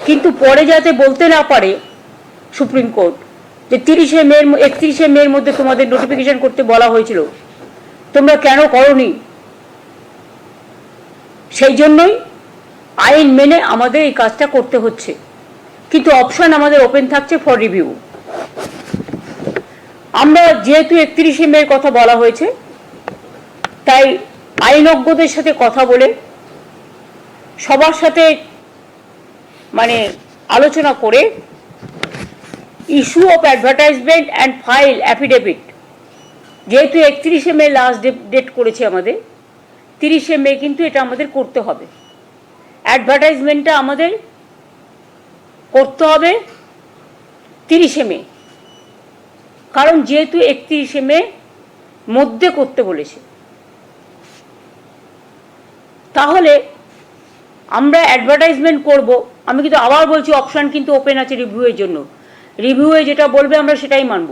কিন্তু পরে যাতে বলতে না পারে সুপ্রিম কোর্ট যে 31শে মের মধ্যে তোমাদের নোটিফিকেশন করতে বলা হয়েছিল, তোমরা কেন করনি, সেই জন্যই আইন মেনে আমাদের এই কাজটা করতে হচ্ছে। কিন্তু অপশন আমাদের ওপেন থাকছে ফর রিভিউ। আমরা যেহেতু 31শে মের কথা বলা হয়েছে, তাই আইনজ্ঞদের সাথে কথা বলে সবার সাথে মানে আলোচনা করে issue of advertisement and file affidavit, যেহেতু 31শে মে লাস্ট ডেট করেছে আমাদের, 30শে মে কিন্তু এটা আমাদের করতে হবে। অ্যাডভার্টাইজমেন্টটা আমাদের করতে হবে 30শে মে, কারণ যেহেতু 31শে মে মধ্যে করতে বলেছে। তাহলে আমরা অ্যাডভার্টাইজমেন্ট করব। আমি কিন্তু আবার বলছি অপশান কিন্তু ওপেন আছে রিভিউয়ের জন্য। রিভিউয়ে যেটা বলবে আমরা সেটাই মানব।